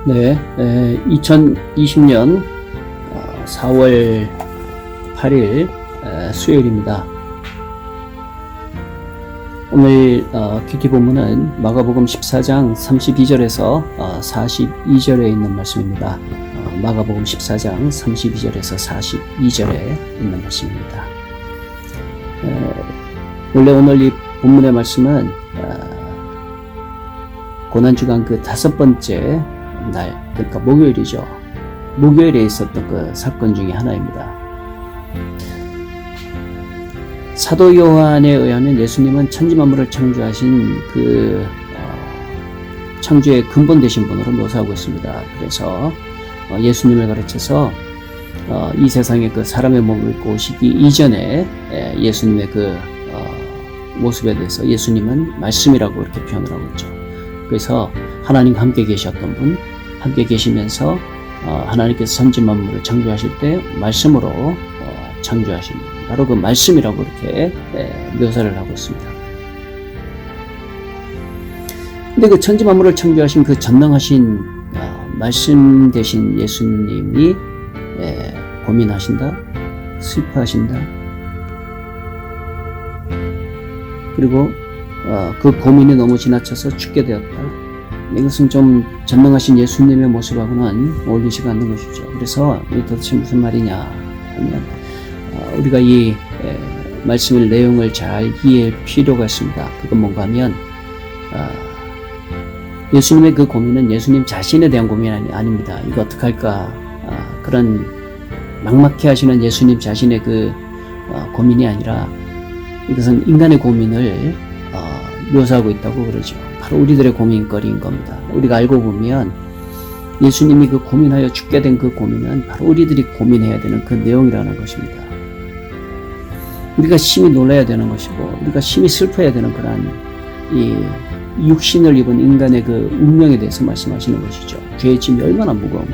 네, 2020년 4월 8일 수요일입니다. 오늘 큐티 본문은 마가복음 14장 32절에서 42절에 있는 말씀입니다. 마가복음 14장 32절에서 42절에 있는 말씀입니다. 원래 오늘 이 본문의 말씀은 고난주간 그 5번째 날, 그러니까 목요일이죠. 목요일에 있었던 그 사건 중에 하나입니다. 사도 요한에 의하면 예수님은 천지만물을 창조하신 그 창조의 근본 되신 분으로 묘사하고 있습니다. 그래서 예수님을 가르쳐서 이 세상에 그 사람의 몸을 입고 오시기 이전에 예수님의 그 모습에 대해서 예수님은 말씀이라고 이렇게 표현을 하고 있죠. 그래서 하나님과 함께 계셨던 분, 함께 계시면서 하나님께서 천지만물을 창조하실 때 말씀으로 창조하신 분, 바로 그 말씀이라고 이렇게 묘사를 하고 있습니다. 근데 그 천지만물을 창조하신 그 전능하신 말씀 되신 예수님이 고민하신다, 슬퍼하신다, 그리고 그 고민이 너무 지나쳐서 죽게 되었다. 이것은 좀 전능하신 예수님의 모습하고는 어울리지가 않는 것이죠. 그래서 이게 도대체 무슨 말이냐 하면 우리가 이 말씀의 내용을 잘 이해할 필요가 있습니다. 그건 뭔가 하면 예수님의 그 고민은 예수님 자신에 대한 고민이 아닙니다. 이거 어떡할까 그런 막막해 하시는 예수님 자신의 그 고민이 아니라 이것은 인간의 고민을 묘사하고 있다고 그러죠. 바로 우리들의 고민거리인 겁니다. 우리가 알고 보면 예수님이 그 고민하여 죽게 된 그 고민은 바로 우리들이 고민해야 되는 그 내용이라는 것입니다. 우리가 심히 놀라야 되는 것이고 우리가 심히 슬퍼해야 되는 그러한 이 육신을 입은 인간의 그 운명에 대해서 말씀하시는 것이죠. 죄의 짐이 얼마나 무거운가.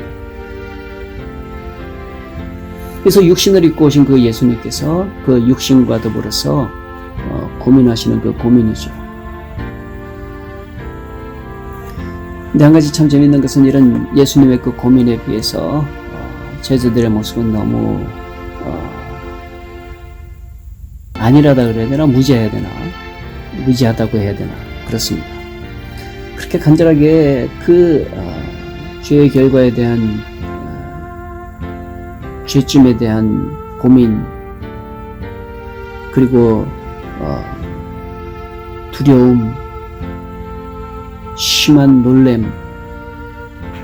그래서 육신을 입고 오신 그 예수님께서 그 육신과 더불어서 고민하시는 그 고민이죠. 근데 한 가지 참 재밌는 것은 이런 예수님의 그 고민에 비해서 제자들의 모습은 너무 안일하다 그래야 되나, 무지해야 되나, 무지하다고 해야 되나, 그렇습니다. 그렇게 간절하게 그 죄의 결과에 대한 죄짐에 대한 고민, 그리고 두려움, 심한 놀램,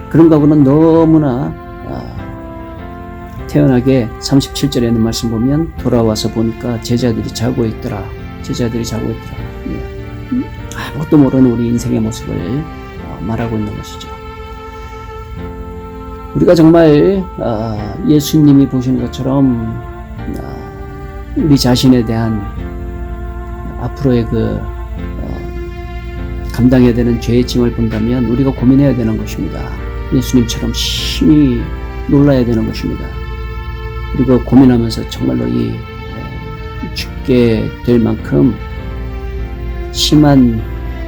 그런 거하고는 너무나 태연하게 37절에 있는 말씀 보면 돌아와서 보니까 제자들이 자고 있더라. 제자들이 자고 있더라. 아무것도 모르는 우리 인생의 모습을 말하고 있는 것이죠. 우리가 정말 예수님이 보시는 것처럼 우리 자신에 대한 앞으로의 그 감당해야 되는 죄의 짐을 본다면 우리가 고민해야 되는 것입니다. 예수님처럼 심히 놀라야 되는 것입니다. 그리고 고민하면서 정말로 이 죽게 될 만큼 심한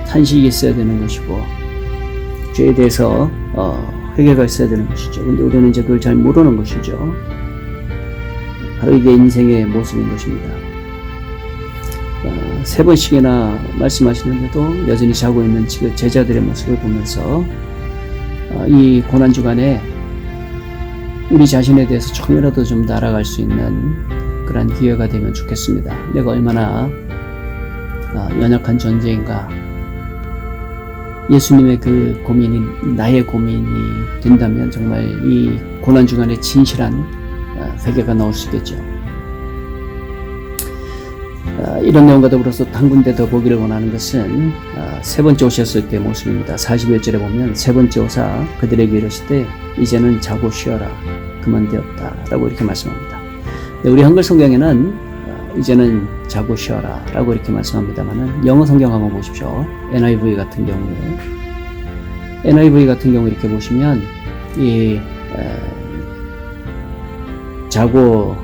탄식이 있어야 되는 것이고 죄에 대해서 회개가 있어야 되는 것이죠. 근데 우리는 이제 그걸 잘 모르는 것이죠. 바로 이게 인생의 모습인 것입니다. 3번씩이나 말씀하시는데도 여전히 자고 있는 지금 제자들의 모습을 보면서 이 고난주간에 우리 자신에 대해서 조금이라도 좀 더 알아갈 수 있는 그런 기회가 되면 좋겠습니다. 내가 얼마나 연약한 존재인가, 예수님의 그 고민이 나의 고민이 된다면 정말 이 고난주간에 진실한 회개가 나올 수 있겠죠. 이런 내용과 더불어서 한 군데 더 보기를 원하는 것은 3번째 오셨을 때의 모습입니다. 41절에 보면 3번째 오사 그들에게 이르시되 이제는 자고 쉬어라 그만되었다 라고 이렇게 말씀합니다. 우리 한글 성경에는 이제는 자고 쉬어라 라고 이렇게 말씀합니다만 영어 성경 한번 보십시오. NIV 같은 경우에 이렇게 보시면 이 자고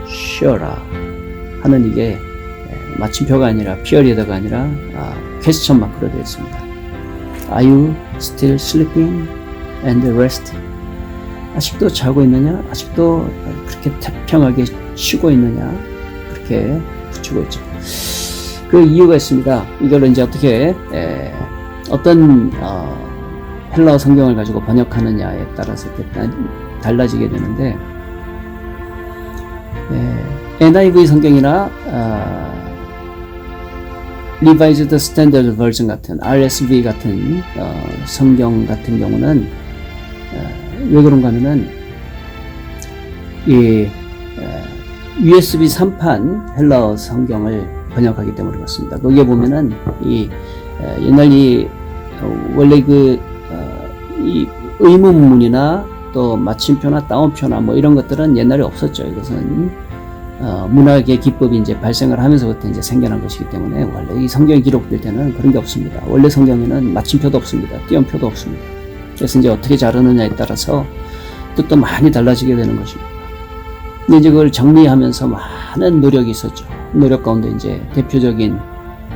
쉬어라 하는 이게 마침표가 아니라 피어리더가 아니라 퀘스천 마크로 되어 있습니다. Are you still sleeping? and rest. 아직도 자고 있느냐? 아직도 그렇게 태평하게 쉬고 있느냐? 그렇게 붙이고 있죠. 그 이유가 있습니다. 이걸 이제 어떻게 어떤 헬라어 성경을 가지고 번역하느냐에 따라서 이렇게 달라지게 되는데, NIV 성경이나 Revised Standard Version 같은 RSV 같은 성경 같은 경우는 왜 그런가 하면은 이 USB 3판 헬라어 성경을 번역하기 때문에 그렇습니다. 거기에 보면은 이 옛날 원래 이 의문문이나 또 마침표나 따옴표나 뭐 이런 것들은 옛날에 없었죠. 이것은 문학의 기법이 이제 발생을 하면서부터 이제 생겨난 것이기 때문에 원래 이 성경이 기록될 때는 그런 게 없습니다. 원래 성경에는 마침표도 없습니다. 띄엄표도 없습니다. 그래서 이제 어떻게 자르느냐에 따라서 뜻도 많이 달라지게 되는 것입니다. 근데 이제 그걸 정리하면서 많은 노력이 있었죠. 노력 가운데 이제 대표적인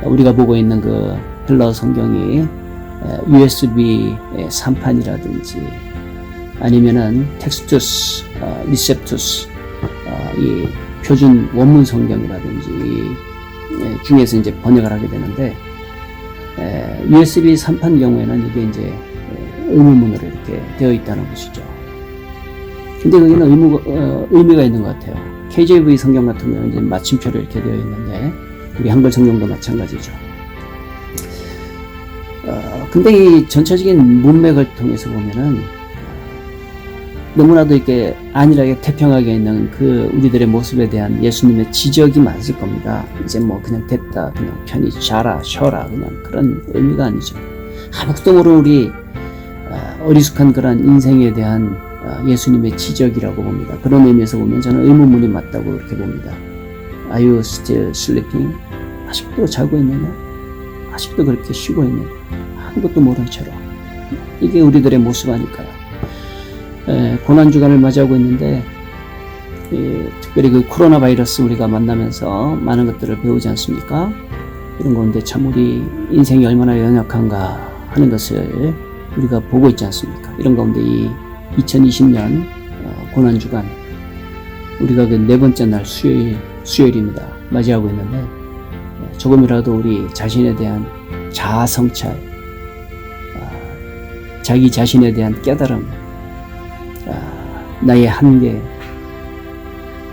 우리가 보고 있는 그 헬라어 성경이 USB 3판이라든지 아니면은 텍스투스, 리셉투스, 이 표준 원문 성경이라든지 중에서 이제 번역을 하게 되는데, USB 3판 경우에는 이게 이제 의문문으로 이렇게 되어 있다는 것이죠. 근데 거기는 의미가 있는 것 같아요. KJV 성경 같은 경우는 이제 마침표로 이렇게 되어 있는데, 우리 한글 성경도 마찬가지죠. 근데 이 전체적인 문맥을 통해서 보면은 너무나도 이렇게 안일하게 태평하게 있는 그 우리들의 모습에 대한 예수님의 지적이 맞을 겁니다. 이제 뭐 그냥 됐다, 그냥 편히 자라, 쉬어라, 그냥 그런 의미가 아니죠. 아무것도 모르는 우리 어리숙한 그런 인생에 대한 예수님의 지적이라고 봅니다. 그런 의미에서 보면 저는 의문문이 맞다고 그렇게 봅니다. Are you still sleeping? 아직도 자고 있느냐? 아직도 그렇게 쉬고 있느냐? 아무것도 모른 채로. 이게 우리들의 모습 아닐까요? 고난주간을 맞이하고 있는데, 특별히 그 코로나 바이러스 우리가 만나면서 많은 것들을 배우지 않습니까? 이런 가운데 참 우리 인생이 얼마나 연약한가 하는 것을 우리가 보고 있지 않습니까? 이런 가운데 이 2020년 고난주간, 우리가 그 네 번째 날 수요일입니다. 맞이하고 있는데, 조금이라도 우리 자신에 대한 자아 성찰, 자기 자신에 대한 깨달음, 나의 한계,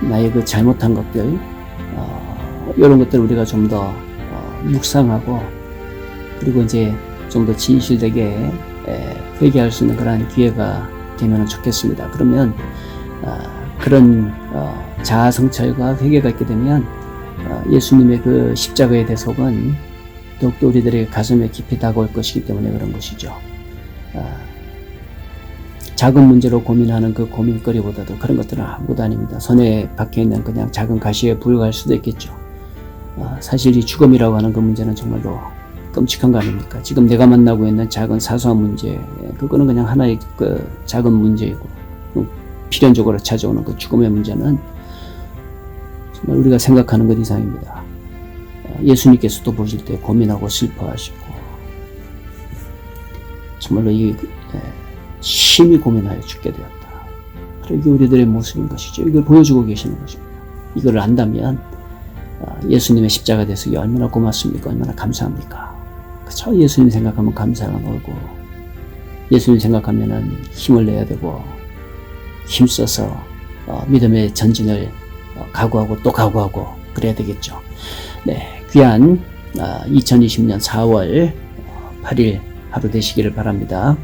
나의 그 잘못한 것들, 이런 것들을 우리가 좀 더 묵상하고, 그리고 이제 좀 더 진실되게 회개할 수 있는 그러한 기회가 되면 좋겠습니다. 그러면 그런 자아 성찰과 회개가 있게 되면 예수님의 그 십자가의 대속은 더욱더 우리들의 가슴에 깊이 다가올 것이기 때문에 그런 것이죠. 작은 문제로 고민하는 그 고민거리보다도 그런 것들은 아무것도 아닙니다. 손에 박혀있는 그냥 작은 가시에 불과할 수도 있겠죠. 사실 이 죽음이라고 하는 그 문제는 정말로 끔찍한 거 아닙니까? 지금 내가 만나고 있는 작은 사소한 문제, 그거는 그냥 하나의 그 작은 문제이고, 필연적으로 찾아오는 그 죽음의 문제는 정말 우리가 생각하는 것 이상입니다. 예수님께서도 보실 때 고민하고 슬퍼하시고, 정말로 심히 고민하여 죽게 되었다. 이게 우리들의 모습인 것이죠. 이걸 보여주고 계시는 것입니다. 이걸 안다면 예수님의 십자가 대속이 얼마나 고맙습니까? 얼마나 감사합니까? 그쵸? 예수님 생각하면 감사가 놀고, 예수님 생각하면은 힘을 내야 되고, 힘써서 믿음의 전진을 각오하고 또 각오하고 그래야 되겠죠. 네, 귀한 2020년 4월 8일 하루 되시기를 바랍니다.